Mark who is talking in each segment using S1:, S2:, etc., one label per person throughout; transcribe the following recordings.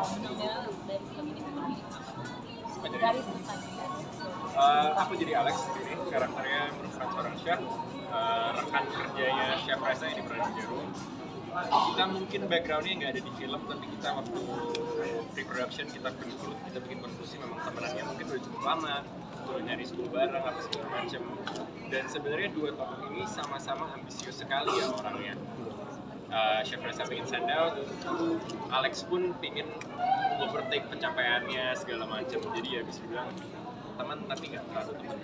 S1: Anda dari film ini seperti apa? Dari susahnya.
S2: Aku jadi Alex ini karakternya merupakan seorang chef, rekan kerjanya Chef Reza yang diperankan Jerome. Kita mungkin backgroundnya nggak ada di film, tapi kita waktu pre-production kita bikin konklusi memang temenannya mungkin udah cukup lama, udah nyari school bareng apa segala macem. Dan sebenarnya dua tokoh ini sama-sama ambisius sekali ya orangnya. Chef Reza pengen stand out, Alex pun pengen overtake pencapaiannya segala macem. Jadi ya bisa bilang teman tapi nggak terlalu teman.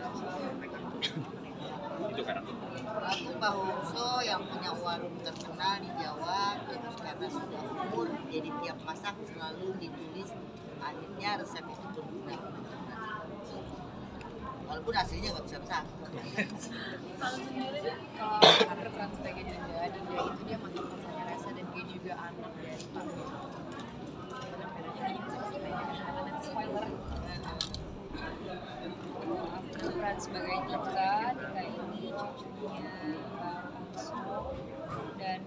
S2: Itu kan aku.
S3: Aku Pak Hoso yang punya warung terkenal di Jawa, terus karena sudah umur, jadi tiap masak selalu ditulis akhirnya resep itu berguna. Walaupun aslinya nggak bisa masak.
S1: Kalau sendiri kalau aku berperan sebagai Dinda itu dia mantan pacarnya Reza dan dia juga anak dari Pak. Spoiler. Aku berperan sebagai Dika ini cucunya Pak Hoso dan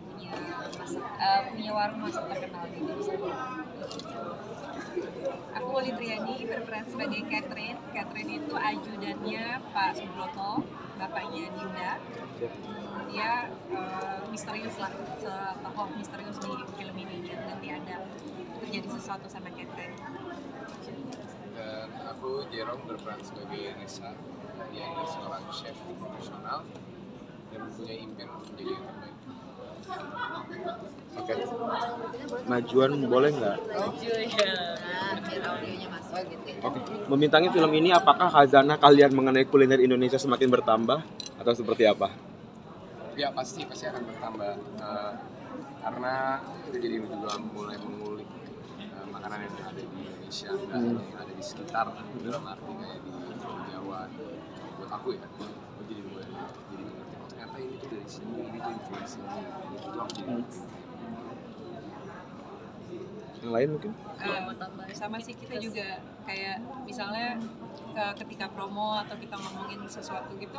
S1: punya warung masak terkenal di Indonesia. Aku Wali Triani berperan sebagai Catherine. Catherine itu ajudannya Pak Subroto, bapaknya Dinda. Dia misterius lah, tokoh misterius di film ini. Nanti ada terjadi sesuatu sama Catherine.
S4: Dan aku Jerome berperan sebagai Nesa. Dia adalah seorang chef profesional dan mempunyai impian untuk menjadi yang terbaik.
S5: Oke. Majuan boleh nggak?
S3: Nah, biar audionya masuk gitu ya.
S5: Oke. Membintangi film ini apakah khazanah kalian mengenai kuliner Indonesia semakin bertambah atau seperti apa?
S4: Ya pasti akan bertambah karena kita jadi juga mulai mengulik makanan yang ada di Indonesia, yang ada di sekitar dalam arti kayak di Jawa. Buat aku ya, aku jadi mulai mengerti oh ternyata ini tuh dari sini, ini tuh influence ini, itu aku jadi
S5: Yang lain mungkin?
S1: Sama sih kita juga kayak misalnya ketika promo atau kita ngomongin sesuatu gitu,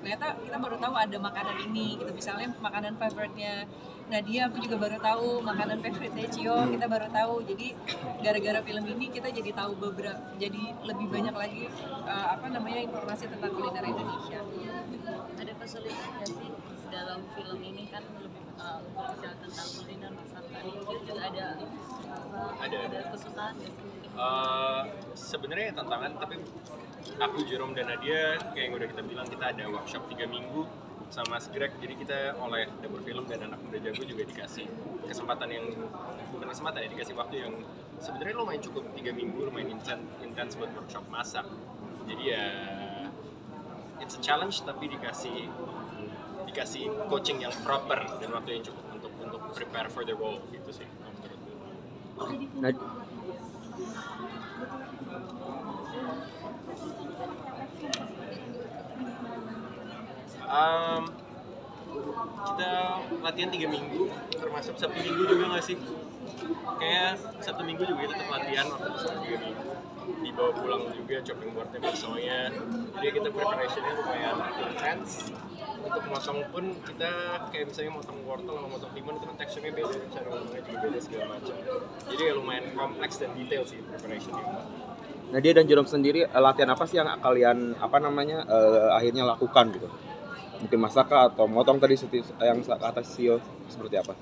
S1: ternyata kita baru tahu ada makanan ini gitu. Misalnya makanan favoritnya Nadia, aku juga baru tahu makanan favoritnya Cio, kita baru tahu. Jadi gara-gara film ini kita jadi tahu jadi lebih banyak lagi informasi tentang kuliner Indonesia.
S6: Ada kesulitan nggak sih dalam film ini kan lebih bicara tentang kuliner masakan itu juga ada kesulitan nggak sih?
S2: Sebenarnya tantangan, tapi aku Jerome dan Nadia kayak yang udah kita bilang kita ada workshop 3 minggu sama Sgreg, jadi kita oleh dapur film dan anak muda jago juga dikasih kesempatan yang bukan kesempatan ya, dikasih waktu yang sebenarnya lumayan cukup 3 minggu, lumayan intens buat workshop masak. Jadi ya it's a challenge tapi dikasih coaching yang proper dan waktu yang cukup untuk prepare for the role gitu sih menurut gue. Kita latihan 3 minggu, termasuk Sabtu Minggu juga nggak sih? Kayak Sabtu Minggu juga kita tetap latihan waktu itu Sabtu Minggu. Dibawa pulang juga chopping boardnya, baksonya. Jadi kita preparationnya lumayan intense. Untuk motong pun kita kayak misalnya motong wortel sama motong timun itu kan teksturnya beda, cara ngomongnya juga beda segala macam. Jadi ya lumayan kompleks dan detail sih preparationnya.
S5: Nadia dan Jerome sendiri latihan apa sih yang kalian akhirnya lakukan gitu? Mungkin masak atau motong tadi yang kata Cio seperti apa?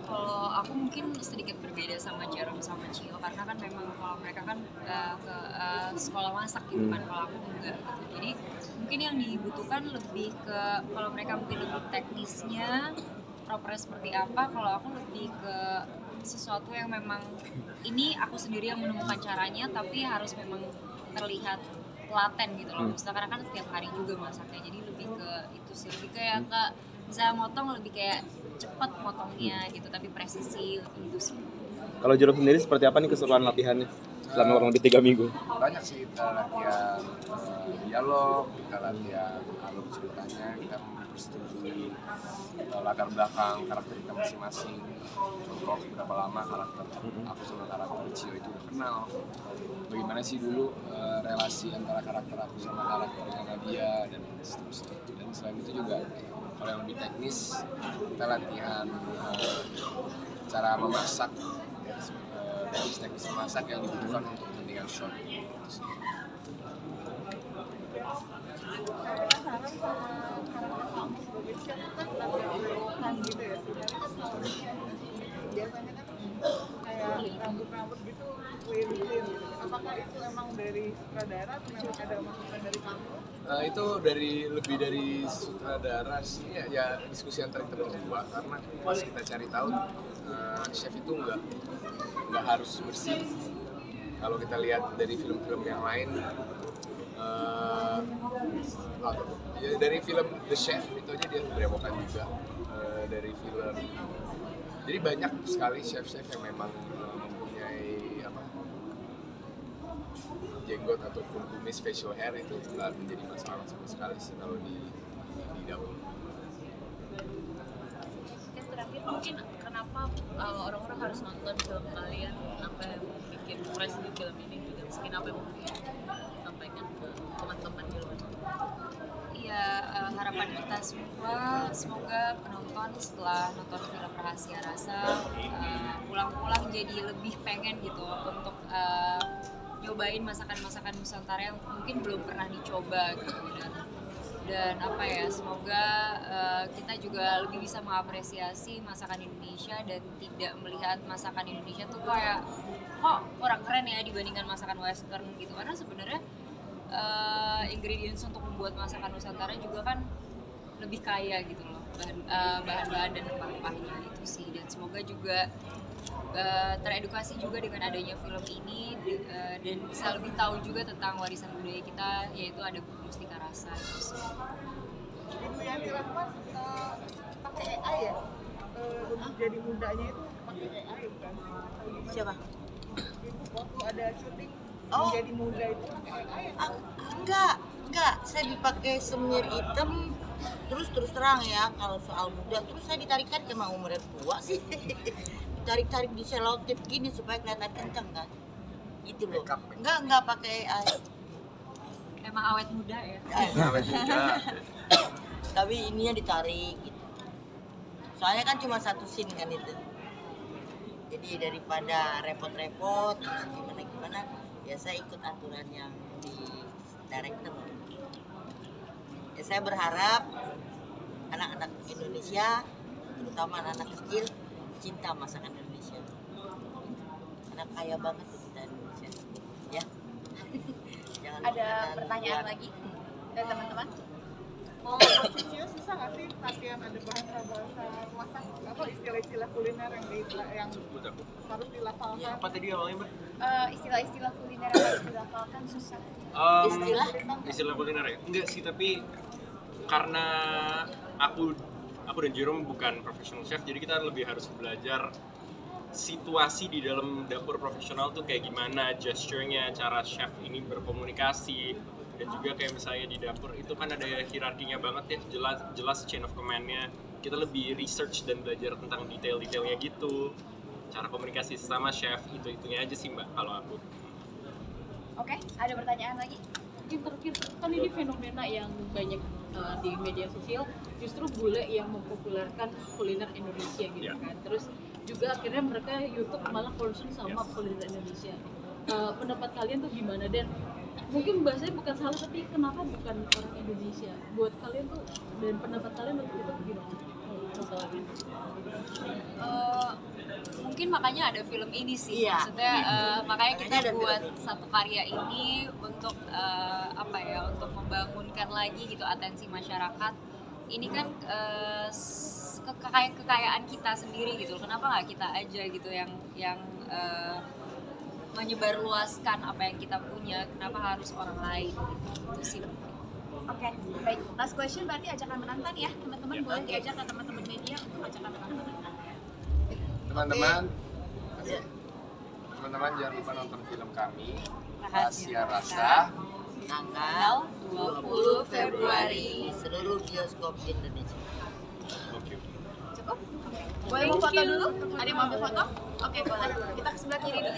S1: Kalau aku mungkin sedikit berbeda sama Jerome sama Cio karena kan memang kalau mereka kan ke sekolah masak gitu kan, kalau aku enggak gitu. Jadi mungkin yang dibutuhkan lebih ke kalau mereka mungkin lebih teknisnya propernya seperti apa, kalau aku lebih ke sesuatu yang memang ini aku sendiri yang menemukan caranya tapi harus memang terlihat telaten gitu loh. Misalnya kan setiap hari juga masaknya, jadi lebih ke itu sih, lebih kayak misalnya motong lebih kayak cepat motongnya gitu tapi presisi gitu sih.
S5: Kalau Jerome sendiri seperti apa nih keseruan latihannya selama kurang lebih 3 minggu?
S4: Banyak sih, kita latihan dialog, kita latihan alur ceritanya, kita mempersetujui latar belakang karakter kita masing-masing. Contoh berapa lama karakter aku sama karakter Cio itu udah kenal, bagaimana sih dulu relasi antara karakter aku sama karakternya Nadia dan seterusnya. Dan selain itu juga kalau yang lebih teknis kita latihan cara memasak dari teknis memasak yang dibutuhkan untuk kepentingan shot.
S7: Saya penasaran sama karakter kamu sebagai chef kan ada belokan gitu ya sebenarnya kan kalau chef biasanya kan kayak rambut gitu clean gitu. Apakah itu emang dari sutradara atau memang ada masukan dari kamu?
S4: Itu lebih dari sutradara sih ya diskusi antara kita berdua, karena pas kita cari tahu chef itu nggak harus bersih. Kalau kita lihat dari film-film yang lain, ya dari film The Chef itu aja dia berewokan juga, dari film. Jadi banyak sekali chef-chef yang memang mempunyai jenggot ataupun kumis facial hair itu nggak menjadi masalah sama sekali sih kalau di dapur.
S6: Yang terakhir mungkin kenapa orang-orang harus nonton film kalian sampai bikin fresh di film ini juga, mungkin apa yang mau disampaikan ke teman-teman di luar?
S1: Iya, harapan kita semua semoga penonton setelah nonton film Rahasia Rasa pulang-pulang jadi lebih pengen gitu untuk nyobain masakan-masakan Nusantara yang mungkin belum pernah dicoba gitu. Dan apa ya, semoga kita juga lebih bisa mengapresiasi masakan Indonesia dan tidak melihat masakan Indonesia tuh kayak kok kurang keren ya dibandingkan masakan Western gitu, karena sebenarnya ingredients untuk membuat masakan Nusantara juga kan lebih kaya gitu loh, bahan-bahan dan rempah-rempahnya itu sih. Dan semoga juga teredukasi juga dengan adanya film ini dan bisa lebih tahu juga tentang warisan budaya kita, yaitu ada Mustika Rasa itu sih.
S7: Ibu Yani Rahman pakai AI ya? Untuk jadi mudanya itu pakai AI bukan?
S3: Siapa?
S7: Ibu waktu ada syuting
S3: Oh.
S7: menjadi muda itu pakai AI ya?
S3: Enggak, saya dipakai semir hitam. Terus terang ya, kalau soal muda terus saya ditarikan emang umurnya tua sih. Ditarik-tarik di selotip gini supaya kelihatan kenceng kan. Itu loh. Enggak pakai AI.
S1: Emang awet muda ya.
S3: Tapi ininya ditarik gitu. Soalnya kan cuma satu scene kan itu. Jadi daripada repot-repot terus gimana ya saya ikut aturan yang di director. Ya saya berharap anak-anak Indonesia, terutama anak-anak kecil, cinta masakan Indonesia. Karena kaya banget kita Indonesia. Ya. Jangan
S8: Ada
S3: makanan
S8: pertanyaan
S3: luar.
S8: lagi dari teman-teman?
S7: Oh, Cio susah nggak sih latihan ada bahasa masak atau istilah-istilah kuliner yang harus dilafalkan?
S2: Apa tadi awalnya, Mbak?
S8: Istilah-istilah kuliner yang harus dilafalkan susah.
S2: Istilah kuliner ya? Enggak sih, tapi karena aku dan Jerome bukan professional chef, jadi kita lebih harus belajar situasi di dalam dapur profesional tuh kayak gimana, gesture-nya, cara chef ini berkomunikasi, dan juga kayak misalnya di dapur itu kan ada hierarkinya banget ya, jelas chain of command-nya. Kita lebih research dan belajar tentang detail-detailnya gitu, cara komunikasi sesama chef, itu-itunya aja sih Mbak kalau aku.
S8: Oke, ada pertanyaan lagi?
S6: Mungkin terakhir kan ini fenomena yang banyak di media sosial, justru bule yang mempopulerkan kuliner Indonesia gitu
S2: Yeah.
S6: kan. Terus juga akhirnya mereka YouTube malah concern sama kuliner Indonesia. Pendapat kalian tuh gimana? Dan mungkin bahasanya bukan salah, tapi kenapa bukan orang Indonesia? Buat kalian tuh, dan pendapat kalian waktu itu gimana? Masalahnya.
S1: Mungkin makanya ada film ini sih,
S3: Iya.
S1: maksudnya makanya kita
S3: Makanya ada
S1: buat
S3: film ini.
S1: satu karya ini untuk apa ya, untuk membangunkan lagi gitu atensi masyarakat. Ini kan kekayaan kita sendiri gitu, kenapa nggak kita aja gitu yang menyebarluaskan apa yang kita punya, kenapa harus orang lain gitu sih.
S8: Oke, baik. Last question berarti ajakan menonton ya, teman-teman boleh diajak ke teman-teman media untuk ajakan menonton.
S4: Teman-teman, jangan lupa nonton film kami, Rahasia Rasa.
S3: Tanggal 20 Februari di seluruh bioskop di Indonesia.
S8: Cukup? Boleh mau foto dulu? Ada yang mau ambil foto? Oke, boleh. Kita ke sebelah kiri dulu ya.